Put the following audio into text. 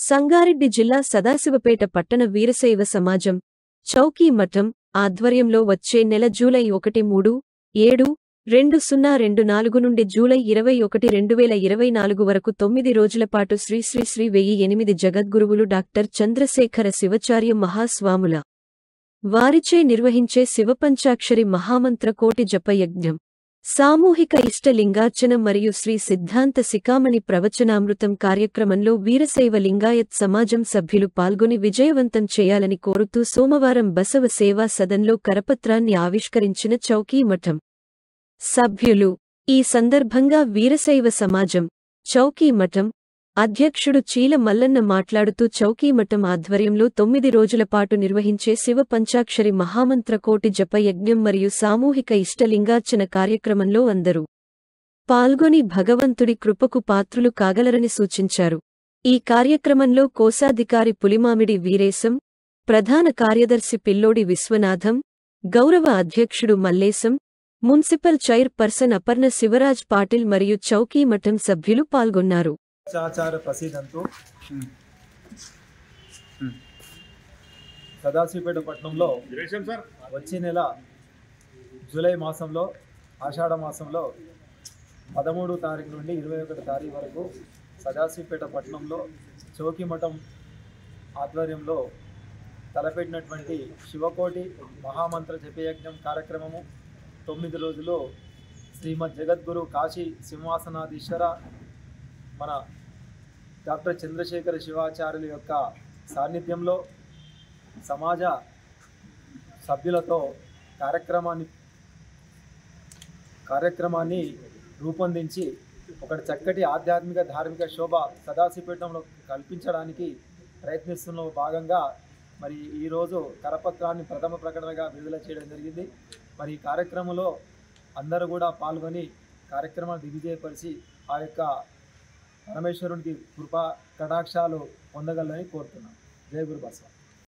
సంగారెడ్డి జిల్లా సదాశివపేట పట్టణ వీరశైవ సమాజం చౌకీ మఠం ఆధ్వర్యంలో వచ్చే నెల జూలై 1, 3, 7, 2024 నుండి జూలై 21, 2024 వరకు 9 రోజులపాటు శ్రీ శ్రీ శ్రీ 1008 జగద్గురువులు డాక్టర్ చంద్రశేఖర శివచార్య మహాస్వాముల వారిచే నిర్వహించే శివపంచాక్షరి మహామంత్ర కోటి జపయజ్ఞం సామూహిక ఇష్టలింగార్చన మరియు శ్రీ సిద్ధాంత శిఖామణి ప్రవచనామృతం కార్యక్రమంలో వీరశైవ లింగాయత్ సమాజం సభ్యులు పాల్గొని విజయవంతం చేయాలని కోరుతూ సోమవారం బసవ సేవా సదన్లో కరపత్రాన్ని ఆవిష్కరించిన చౌకీ మఠం సభ్యులు ఈ సందర్భంగా వీరశైవ సమాజం చౌకీ మఠం అధ్యక్షుడు చీల మల్లన్న మాట్లాడుతూ చౌకీ మఠం ఆధ్వర్యంలో 9 రోజులపాటు నిర్వహించే శివ పంచాక్షరి మహామంత్ర కోటి జపయజ్ఞం మరియు సామూహిక ఇష్టలింగార్చన కార్యక్రమంలో అందరూ పాల్గొని భగవంతుడి కృపకు పాత్రులు కాగలరని సూచించారు. ఈ కార్యక్రమంలో కోశాధికారి పులిమామిడి వీరేశం, ప్రధాన కార్యదర్శి పిల్లోడి విశ్వనాథం, గౌరవ అధ్యక్షుడు Mallesham, municipal chairperson Aparna Sivaraj Patil మరియు చౌకీ మఠం సభ్యులు పాల్గొన్నారు. ఆచార ప్రసిద్ధంతో సదాశివపేట పట్టణంలో వచ్చే నెల జూలై మాసంలో ఆషాఢ మాసంలో 13వ తారీఖు నుండి 21వ తారీఖు వరకు సదాశివపేట పట్టణంలో చౌకీ మఠం ఆధ్వర్యంలో తలపెట్టినటువంటి శివకోటి మహామంత్ర జపయజ్ఞం కార్యక్రమము 9 రోజులు శ్రీమద్ జగద్గురు కాశీ సింహాసనాధీశ్వర మన డాక్టర్ చంద్రశేఖర శివాచార్యుల యొక్క సాన్నిధ్యంలో సమాజ సభ్యులతో కార్యక్రమాన్ని రూపొందించి ఒక చక్కటి ఆధ్యాత్మిక ధార్మిక శోభ సదాశివపేటంలో కల్పించడానికి ప్రయత్నిస్తున్న భాగంగా మరి ఈరోజు కరపత్రాన్ని ప్రథమ ప్రకటనగా విడుదల చేయడం జరిగింది. మరి ఈ కార్యక్రమంలో అందరూ కూడా పాల్గొని కార్యక్రమాన్ని దిగ్విజయపరిచి ఆ యొక్క పరమేశ్వరునికి కృపా కటాక్షాలు పొందగలని కోరుతున్నాం. జయ గురు బసవ.